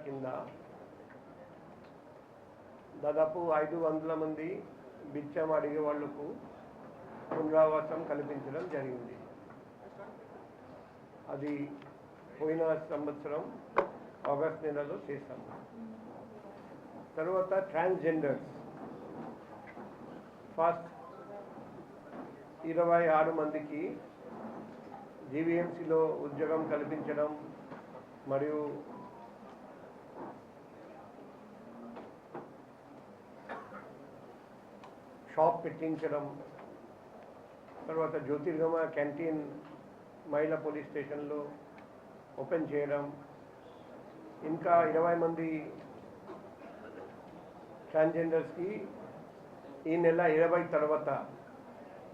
కింద దాదాపు 500 మంది బిచ్చం అడిగే వాళ్లకు పునరావాసం కల్పించడం జరిగింది. అది పోయిన సంవత్సరం ఆగస్ట్ నెలలో చేశాము. తర్వాత ట్రాన్స్జెండర్స్ ఫస్ట్ 26 మందికి జీవీఎంసీలో ఉద్యోగం కల్పించడం మరియు షాప్ పెట్టించడం, తర్వాత జ్యోతిర్గమ క్యాంటీన్ మహిళా పోలీస్ స్టేషన్లో ఓపెన్ చేయడం, ఇంకా 20 మంది ట్రాన్స్జెండర్స్కి ఈ నెల 20 తర్వాత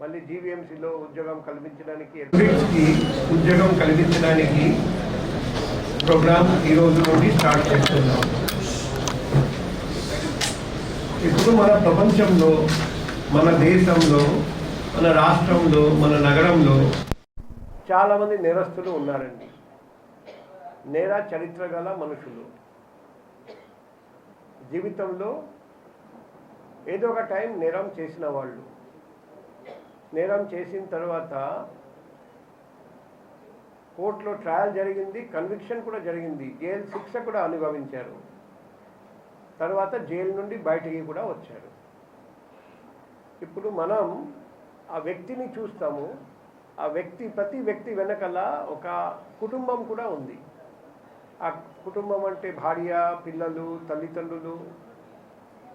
మళ్ళీ జీవీఎంసీలో ఉద్యోగం కల్పించడానికి ప్రోగ్రామ్ ఈరోజు నుండి స్టార్ట్ చేస్తున్నాం. ఇప్పుడు మన ప్రపంచంలో, మన దేశంలో, మన రాష్ట్రంలో, మన నగరంలో చాలామంది నేరస్తులు ఉన్నారండి. నేర చరిత్ర గల మనుషులు జీవితంలో ఏదో ఒక టైం నేరం చేసిన వాళ్ళు, నేరం చేసిన తర్వాత కోర్టులో ట్రయల్ జరిగింది, కన్విక్షన్ కూడా జరిగింది, జైలు శిక్ష కూడా అనుభవించారు, తర్వాత జైలు నుండి బయటికి కూడా వచ్చారు. ఇప్పుడు మనం ఆ వ్యక్తిని చూస్తాము. ఆ వ్యక్తి, ప్రతి వ్యక్తి వెనకాల ఒక కుటుంబం కూడా ఉంది. ఆ కుటుంబం అంటే భార్య, పిల్లలు, తల్లిదండ్రులు,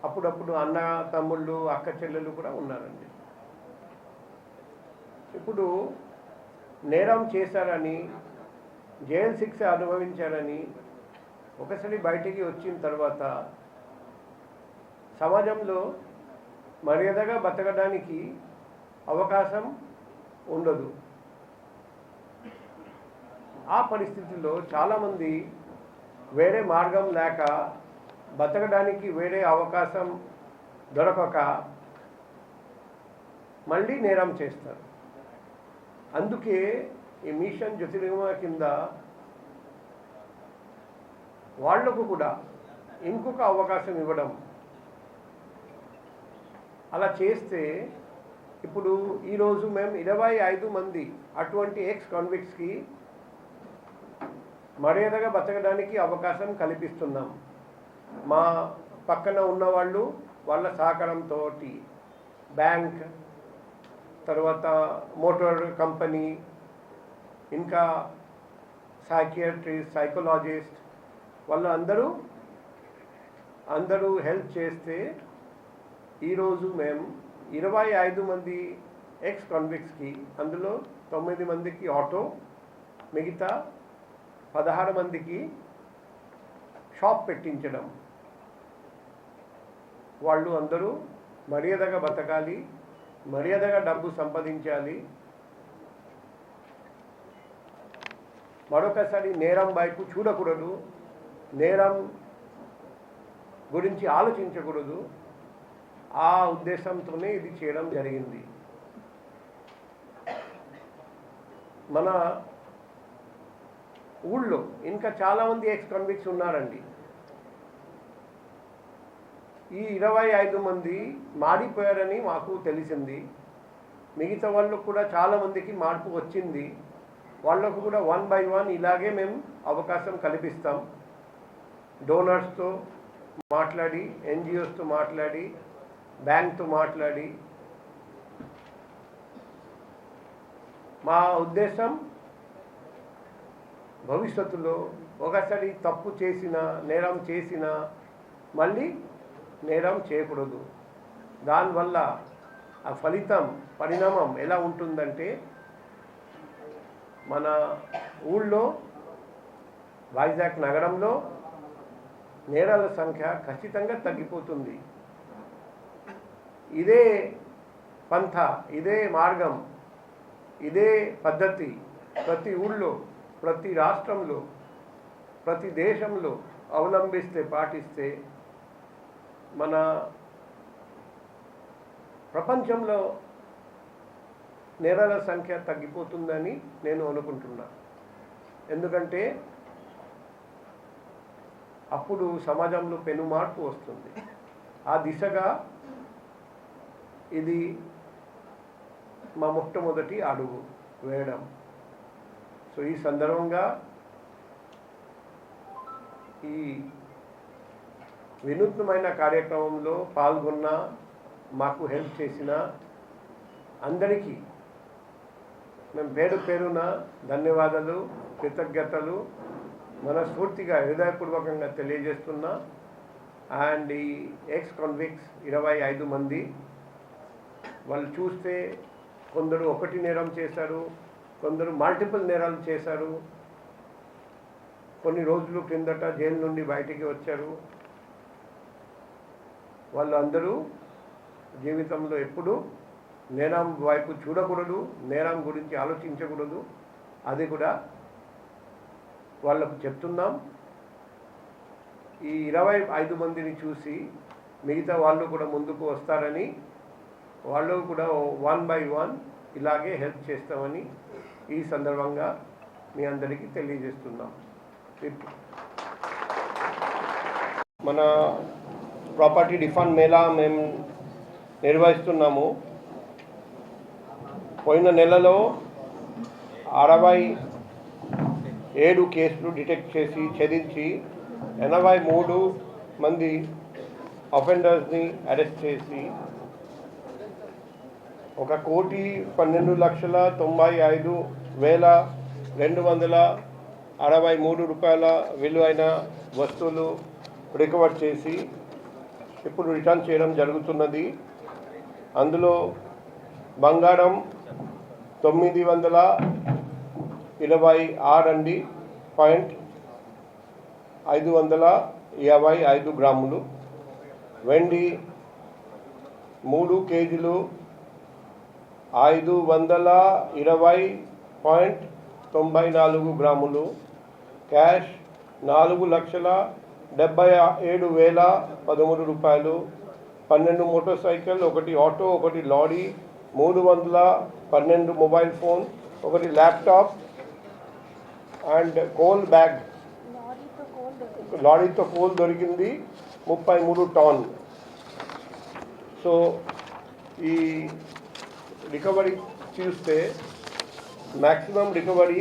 అప్పుడప్పుడు అన్న తమ్ముళ్ళు, అక్క చెల్లెలు కూడా ఉన్నారండి. ఇప్పుడు నేరం చేశారని, జైలు శిక్ష అనుభవించారని ఒకసారి బయటికి వచ్చిన తర్వాత సమాజంలో మర్యాదగా బతకడానికి అవకాశం ఉండదు. ఆ పరిస్థితుల్లో చాలామంది వేరే మార్గం లేక, బతకడానికి వేరే అవకాశం దొరకక మళ్ళీ నేరం చేస్తారు. అందుకే ఈ మిషన్ జ్యోతిర్గమ కింద వాళ్లకు కూడా ఇంకొక అవకాశం ఇవ్వడం. అలా చేస్తే ఇప్పుడు ఈరోజు మేము 25 మంది అటువంటి ఎక్స్ కాన్విక్ట్స్కి మర్యాదగా బతకడానికి అవకాశం కల్పిస్తున్నాం. మా పక్కన ఉన్నవాళ్ళు వాళ్ళ సహకారంతో బ్యాంక్, తర్వాత మోటార్ కంపెనీ, ఇంకా సైకియాట్రిస్ట్, సైకాలజిస్ట్, వాళ్ళు అందరూ హెల్ప్ చేస్తే ఈరోజు మేము 25 మంది ఎక్స్ కాన్విక్ట్స్కి, అందులో 9 మందికి ఆటో, మిగతా 16 మందికి షాప్ పెట్టించడం. వాళ్ళు అందరూ మర్యాదగా బతకాలి, మర్యాదగా డబ్బు సంపాదించాలి, మరొకసారి నేరం వైపు చూడకూడదు, నేరం గురించి ఆలోచించకూడదు. ఆ ఉద్దేశంతోనే ఇది చేయడం జరిగింది. మన ఊళ్ళో ఇంకా చాలామంది ఎక్స్ కాన్విక్ట్స్ ఉన్నారండి. ఈ 25 మంది మారిపోయారని మాకు తెలిసింది. మిగతా వాళ్ళకు కూడా చాలామందికి మార్పు వచ్చింది. వాళ్ళకు కూడా 1 by 1 ఇలాగే మేము అవకాశం కల్పిస్తాం. డోనర్స్తో మాట్లాడి, ఎన్జిఓస్తో మాట్లాడి, బ్యాంక్తో మాట్లాడి. మా ఉద్దేశం భవిష్యత్తులో ఒకసారి తప్పు చేసిన, నేరం చేసిన మళ్ళీ నేరం చేయకూడదు. దానివల్ల ఆ పరిణామం ఎలా ఉంటుందంటే, మన ఊళ్ళో, వైజాగ్ నగరంలో నేరాల సంఖ్య ఖచ్చితంగా తగ్గిపోతుంది. ఇదే పంథ, ఇదే మార్గం, ఇదే పద్ధతి ప్రతి ఊళ్ళో, ప్రతి రాష్ట్రంలో, ప్రతి దేశంలో అవలంబిస్తే, పాటిస్తే మన ప్రపంచంలో నేరాల సంఖ్య తగ్గిపోతుందని నేను అనుకుంటున్నా. ఎందుకంటే అప్పుడు సమాజంలో పెను మార్పు వస్తుంది. ఆ దిశగా ఇది మా మొట్టమొదటి అడుగు వేయడం. సో ఈ సందర్భంగా ఈ వినూత్నమైన కార్యక్రమంలో పాల్గొన్న, మాకు హెల్ప్ చేసిన అందరికీ మేము పేరు పేరున ధన్యవాదాలు, కృతజ్ఞతలు మనస్ఫూర్తిగా హృదయపూర్వకంగా తెలియజేస్తున్నా. అండ్ ఈ ఎక్స్ కాన్విక్ట్స్ 25 మంది, వాళ్ళు చూస్తే కొందరు ఒకటి నేరం చేశారు, కొందరు మల్టిపుల్ నేరాలు చేశారు, కొన్ని రోజుల కిందట జైలు నుండి బయటికి వచ్చారు. వాళ్ళందరూ జీవితంలో ఎప్పుడూ నేరం వైపు చూడకూడదు, నేరం గురించి ఆలోచించకూడదు. అది కూడా వాళ్ళకు చెప్తున్నాం. ఈ 25 మందిని చూసి మిగతా వాళ్ళు కూడా ముందుకు వస్తారని, వాళ్ళు కూడా 1 by 1 ఇలాగే హెల్ప్ చేస్తామని ఈ సందర్భంగా మీ అందరికీ తెలియజేస్తున్నాం. మన ప్రాపర్టీ రిఫండ్ మేళా మేము నిర్వహిస్తున్నాము. పోయిన నెలలో 67 కేసులు డిటెక్ట్ చేసి ఛేదించి 83 మంది అఫెండర్స్ని అరెస్ట్ చేసి 1,12,95,263 రూపాయల విలువైన వస్తువులు రికవర్ చేసి ఇప్పుడు రిటర్న్ చేయడం జరుగుతున్నది. అందులో బంగారం 926.555 గ్రాములు, వెండి 3 కేజీలు 520.94 గ్రాములు, క్యాష్ 4,77,013 రూపాయలు, 12 motor cycle, 1 auto, 1 lorry, 312 mobile phone, 1 laptop and coal bag, లారీతో కోల్ దొరికింది 33 టన్. సో ఈ రికవరీ చూస్తే maximum recovery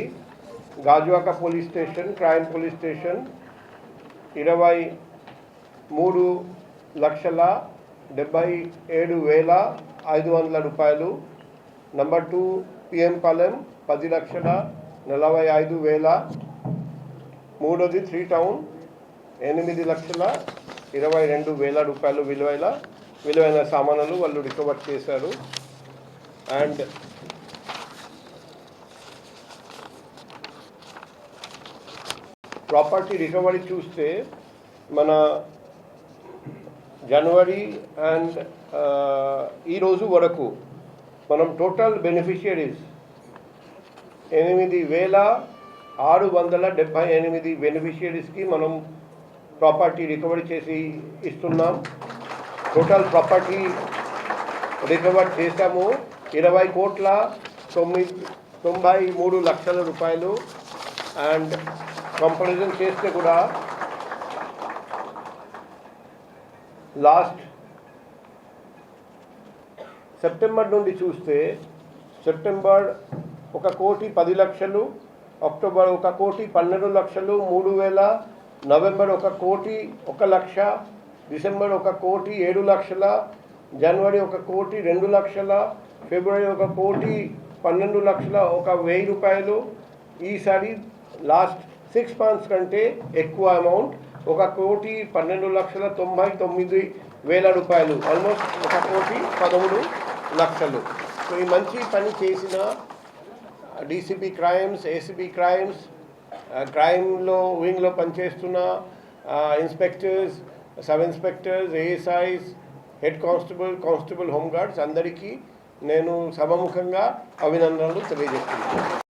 Gajuwaka police station, crime police station 23,77,500 రూపాయలు. Number 2 PM Palem 10,45,000. మూడోది 3 టౌన్ 8,22,000 రూపాయలు విలువైన సామాన్లు వాళ్ళు రికవర్ చేశారు. అండ్ ప్రాపర్టీ రికవరీ చూస్తే మన జనవరి అండ్ ఈరోజు వరకు మనం టోటల్ బెనిఫిషియరీస్ 8,678 బెనిఫిషియరీస్కి మనం ప్రాపర్టీ రికవరీ చేసి ఇస్తున్నాం. టోటల్ ప్రాపర్టీ రికవర్ చేశాము 20,93 లక్షల రూపాయలు. అండ్ కంపారిజన్ చేస్తే కూడా లాస్ట్ సెప్టెంబర్ నుండి చూస్తే సెప్టెంబర్ 1,10,00,000, అక్టోబర్ 1,12,00,000, 3,000, నవంబర్ 1,01,00,000, డిసెంబర్ 1,07,00,000, జనవరి 1,02,00,000, ఫిబ్రవరి 1,12,00,000, 1,1000 రూపాయలు. ఈసారి లాస్ట్ 6 మంత్స్ కంటే ఎక్కువ అమౌంట్ 1,12,99,000 రూపాయలు, ఆల్మోస్ట్ 1,13,00,000. సో ఈ మంచి పని చేసిన డీసీపీ క్రైమ్స్, ఏసీపీ క్రైమ్స్, క్రైమ్లో వింగ్లో పనిచేస్తున్న inspectors, sub inspectors, ASIs, head constable, home guards అందరికీ నేను సభాముఖంగా అభినందనలు తెలియజేస్తున్నాను.